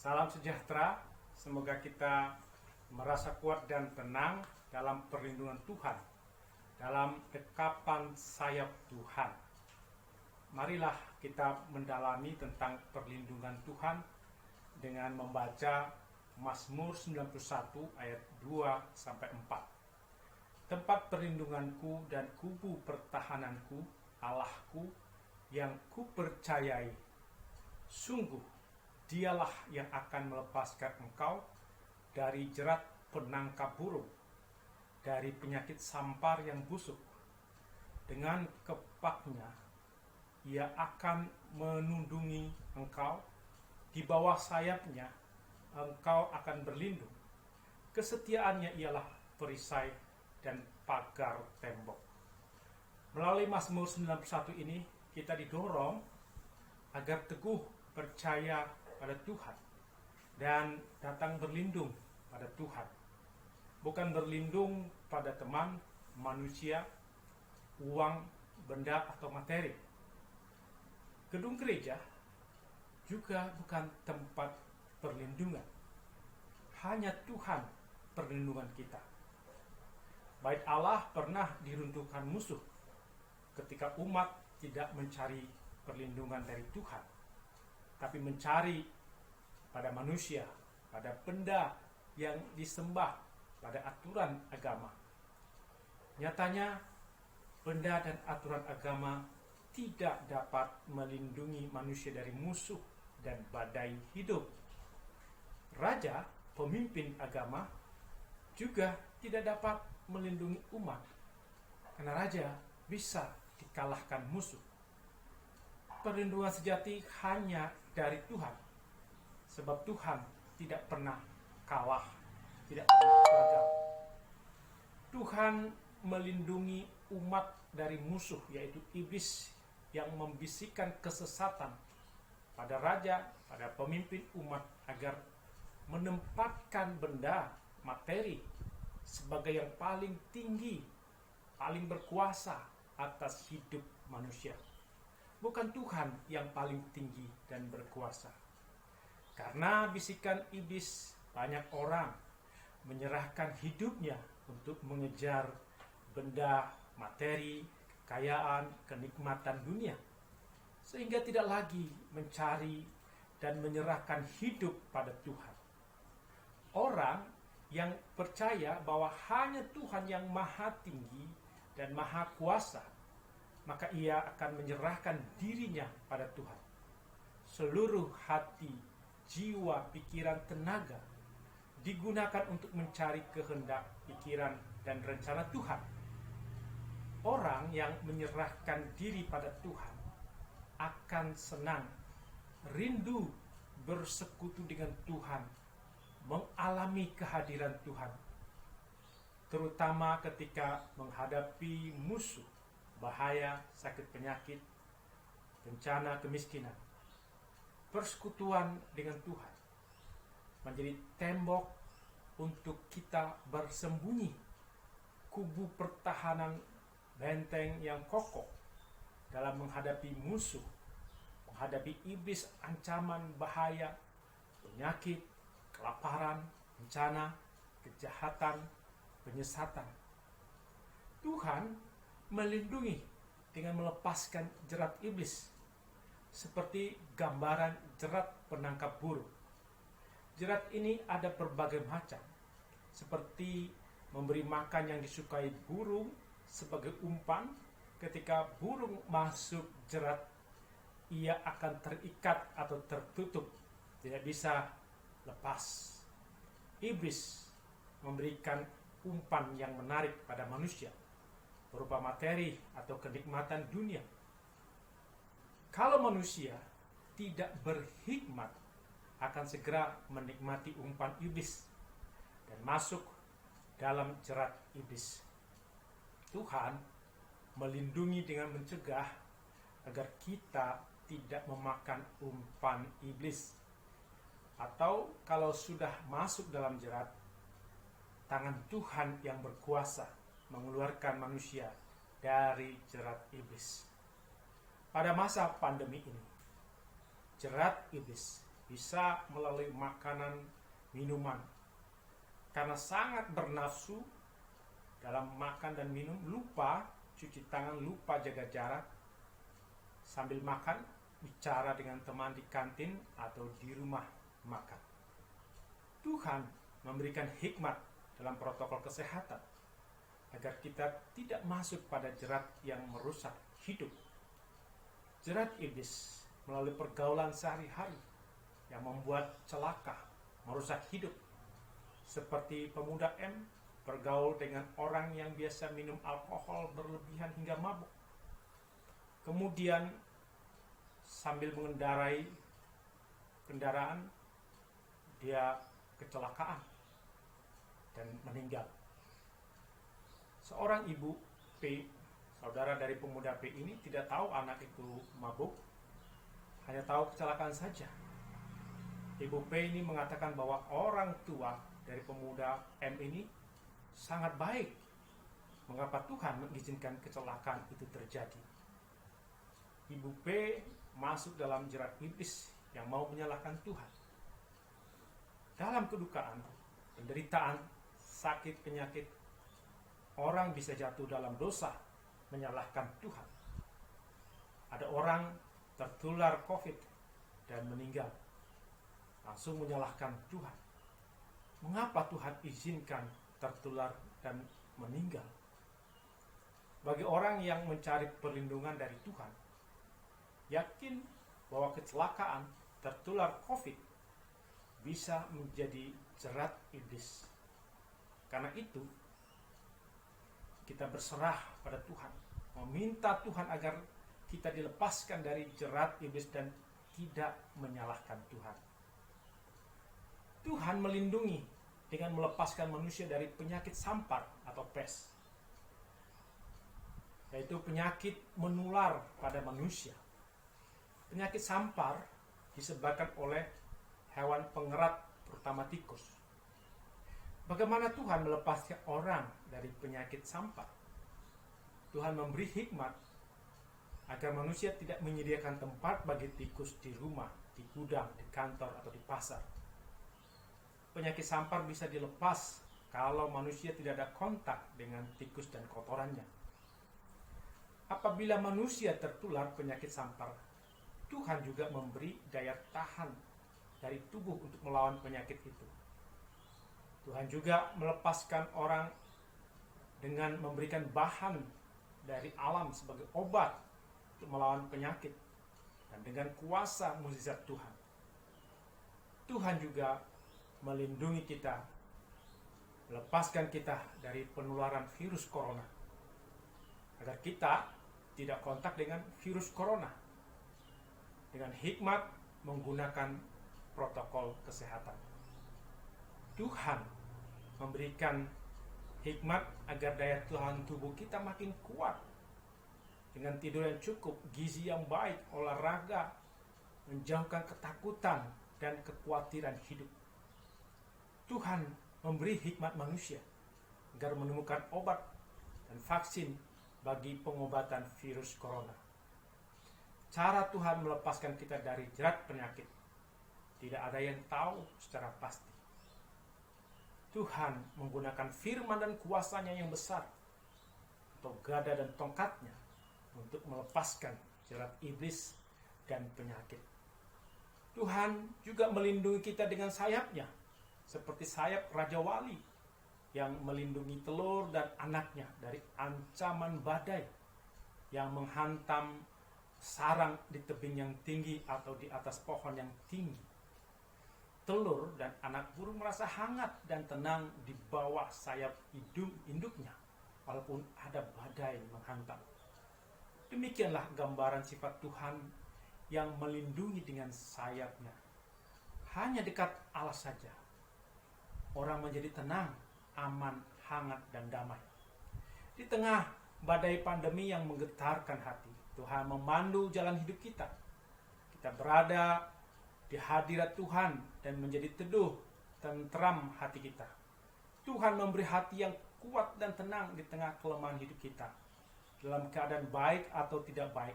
Salam sejahtera, semoga kita merasa kuat dan tenang dalam perlindungan Tuhan, dalam dekapan sayap Tuhan. Marilah kita mendalami tentang perlindungan Tuhan dengan membaca Mazmur 91 ayat 2-4. Tempat perlindunganku dan kubu pertahananku, Allahku yang kupercayai. Sungguh, Dialah yang akan melepaskan engkau dari jerat penangkap burung, dari penyakit sampar yang busuk. Dengan kepaknya, Ia akan menundungi engkau, di bawah sayapnya engkau akan berlindung. Kesetiaannya ialah perisai dan pagar tembok. Melalui Mazmur 91 ini, kita didorong agar teguh percaya pada Tuhan dan datang berlindung pada Tuhan. Bukan berlindung pada teman, manusia, uang, benda, atau materi. Gedung gereja juga bukan tempat perlindungan. Hanya Tuhan perlindungan kita. Bait Allah pernah diruntuhkan musuh ketika umat tidak mencari perlindungan dari Tuhan, tapi mencari pada manusia, pada benda yang disembah, pada aturan agama. Nyatanya, benda dan aturan agama tidak dapat melindungi manusia dari musuh dan badai hidup. Raja, pemimpin agama, juga tidak dapat melindungi umat, karena raja bisa dikalahkan musuh. Perlindungan sejati hanya dari Tuhan, sebab Tuhan tidak pernah kalah, tidak pernah gagal. Tuhan melindungi umat dari musuh, yaitu iblis yang membisikkan kesesatan pada raja, pada pemimpin umat, agar menempatkan benda, materi sebagai yang paling tinggi, paling berkuasa atas hidup manusia. Bukan Tuhan yang paling tinggi dan berkuasa. Karena bisikan iblis, banyak orang menyerahkan hidupnya untuk mengejar benda, materi, kekayaan, kenikmatan dunia, sehingga tidak lagi mencari dan menyerahkan hidup pada Tuhan. Orang yang percaya bahwa hanya Tuhan yang maha tinggi dan maha kuasa, maka ia akan menyerahkan dirinya pada Tuhan. Seluruh hati, jiwa, pikiran, tenaga digunakan untuk mencari kehendak, pikiran, dan rencana Tuhan. Orang yang menyerahkan diri pada Tuhan akan senang, rindu bersekutu dengan Tuhan, mengalami kehadiran Tuhan, terutama ketika menghadapi musuh, bahaya, sakit penyakit, bencana, kemiskinan. Persekutuan dengan Tuhan menjadi tembok untuk kita bersembunyi, kubu pertahanan, benteng yang kokoh dalam menghadapi musuh, menghadapi iblis, ancaman, bahaya, penyakit, kelaparan, bencana, kejahatan, penyesatan. Tuhan melindungi dengan melepaskan jerat iblis, seperti gambaran jerat penangkap burung. Jerat ini ada berbagai macam, seperti memberi makan yang disukai burung sebagai umpan. Ketika burung masuk jerat, ia akan terikat atau tertutup, tidak bisa lepas. Iblis memberikan umpan yang menarik pada manusia, berupa materi atau kenikmatan dunia. Kalau manusia tidak berhikmat, akan segera menikmati umpan iblis dan masuk dalam jerat iblis. Tuhan melindungi dengan mencegah agar kita tidak memakan umpan iblis. Atau kalau sudah masuk dalam jerat, tangan Tuhan yang berkuasa mengeluarkan manusia dari jerat iblis. Pada masa pandemi ini, jerat iblis bisa melalui makanan, minuman. Karena sangat bernafsu dalam makan dan minum, lupa cuci tangan, lupa jaga jarak. Sambil makan, bicara dengan teman di kantin atau di rumah makan. Tuhan memberikan hikmat dalam protokol kesehatan agar kita tidak masuk pada jerat yang merusak hidup. Jerat iblis melalui pergaulan sehari-hari yang membuat celaka, merusak hidup. Seperti pemuda M bergaul dengan orang yang biasa minum alkohol berlebihan hingga mabuk. Kemudian sambil mengendarai kendaraan, dia kecelakaan dan meninggal. Seorang ibu P, saudara dari pemuda P ini, tidak tahu anak itu mabuk, hanya tahu kecelakaan saja. Ibu P ini mengatakan bahwa orang tua dari pemuda M ini sangat baik. Mengapa Tuhan mengizinkan kecelakaan itu terjadi? Ibu P masuk dalam jerat iblis yang mau menyalahkan Tuhan. Dalam kedukaan, penderitaan, sakit, penyakit, orang bisa jatuh dalam dosa menyalahkan Tuhan. Ada orang tertular COVID dan meninggal, langsung menyalahkan Tuhan. Mengapa Tuhan izinkan tertular dan meninggal? Bagi orang yang mencari perlindungan dari Tuhan, yakin bahwa kecelakaan tertular COVID bisa menjadi jerat iblis. Karena itu, kita berserah pada Tuhan, meminta Tuhan agar kita dilepaskan dari jerat iblis dan tidak menyalahkan Tuhan. Tuhan melindungi dengan melepaskan manusia dari penyakit sampar atau pes, yaitu penyakit menular pada manusia. Penyakit sampar disebabkan oleh hewan pengerat, terutama tikus. Bagaimana Tuhan melepaskan orang dari penyakit sampar? Tuhan memberi hikmat agar manusia tidak menyediakan tempat bagi tikus di rumah, di gudang, di kantor, atau di pasar. Penyakit sampar bisa dilepas kalau manusia tidak ada kontak dengan tikus dan kotorannya. Apabila manusia tertular penyakit sampar, Tuhan juga memberi daya tahan dari tubuh untuk melawan penyakit itu. Tuhan juga melepaskan orang dengan memberikan bahan dari alam sebagai obat untuk melawan penyakit, dan dengan kuasa mukjizat Tuhan. Tuhan juga melindungi kita, melepaskan kita dari penularan virus corona, agar kita tidak kontak dengan virus corona, dengan hikmat menggunakan protokol kesehatan. Tuhan memberikan hikmat agar daya tahan tubuh kita makin kuat, dengan tidur yang cukup, gizi yang baik, olahraga, menjauhkan ketakutan dan kekhawatiran hidup. Tuhan memberi hikmat manusia agar menemukan obat dan vaksin bagi pengobatan virus corona. Cara Tuhan melepaskan kita dari jerat penyakit, tidak ada yang tahu secara pasti. Tuhan menggunakan firman dan kuasanya yang besar, atau gada dan tongkatnya, untuk melepaskan jerat iblis dan penyakit. Tuhan juga melindungi kita dengan sayapnya, seperti sayap Raja Wali yang melindungi telur dan anaknya dari ancaman badai yang menghantam sarang di tebing yang tinggi atau di atas pohon yang tinggi. Telur dan anak burung merasa hangat dan tenang di bawah sayap induknya, walaupun ada badai menghantam. Demikianlah gambaran sifat Tuhan yang melindungi dengan sayapnya. Hanya dekat Allah saja orang menjadi tenang, aman, hangat, dan damai. Di tengah badai pandemi yang menggetarkan hati, Tuhan memandu jalan hidup kita. Kita berada di hadirat Tuhan dan menjadi teduh, tentram hati kita. Tuhan memberi hati yang kuat dan tenang di tengah kelemahan hidup kita. Dalam keadaan baik atau tidak baik,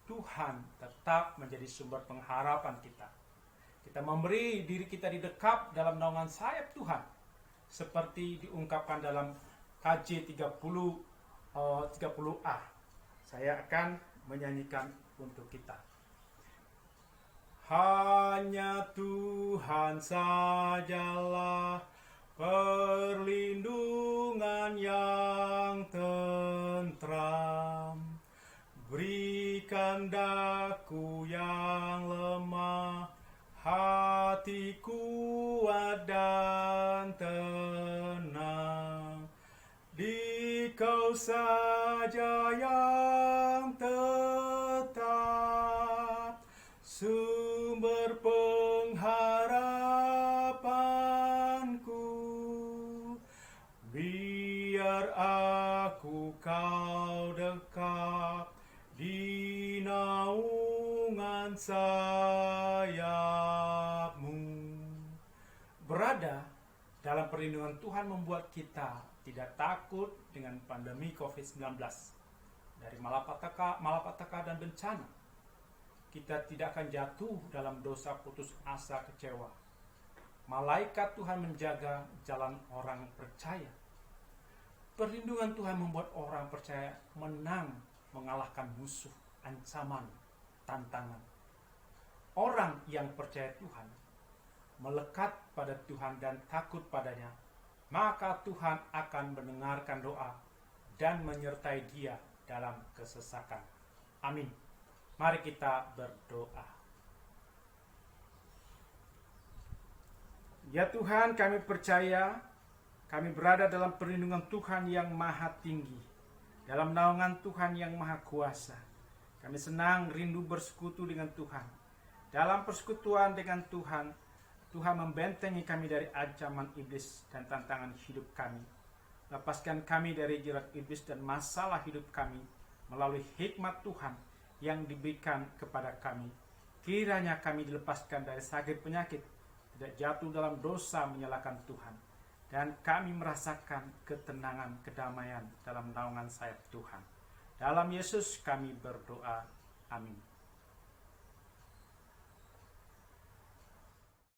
Tuhan tetap menjadi sumber pengharapan kita. Kita memberi diri kita didekap dalam naungan sayap Tuhan, seperti diungkapkan dalam KJ 30A. Saya akan menyanyikan untuk kita. Hanya Tuhan sajalah perlindungan yang tentram. Berikan daku yang lemah hati kuat dan tenang. Di Kau saja yang tetap, sumber pengharapanku. Biar aku Kau dekap di naungan sayap-Mu. Berada dalam perlindungan Tuhan membuat kita tidak takut dengan pandemi COVID-19. Dari malapetaka dan bencana, kita tidak akan jatuh dalam dosa putus asa kecewa. Malaikat Tuhan menjaga jalan orang percaya. Perlindungan Tuhan membuat orang percaya menang, mengalahkan musuh, ancaman, tantangan. Orang yang percaya Tuhan, melekat pada Tuhan dan takut padanya, maka Tuhan akan mendengarkan doa dan menyertai dia dalam kesesakan. Amin. Mari kita berdoa. Ya Tuhan, kami percaya kami berada dalam perlindungan Tuhan yang maha tinggi, dalam naungan Tuhan yang maha kuasa. Kami senang rindu bersekutu dengan Tuhan. Dalam persekutuan dengan Tuhan, Tuhan membentengi kami dari ancaman iblis dan tantangan hidup kami. Lepaskan kami dari jerat iblis dan masalah hidup kami melalui hikmat Tuhan yang diberikan kepada kami. Kiranya kami dilepaskan dari sakit penyakit, tidak jatuh dalam dosa menyalahkan Tuhan, dan kami merasakan ketenangan, kedamaian dalam naungan sayap Tuhan. Dalam Yesus kami berdoa. Amin.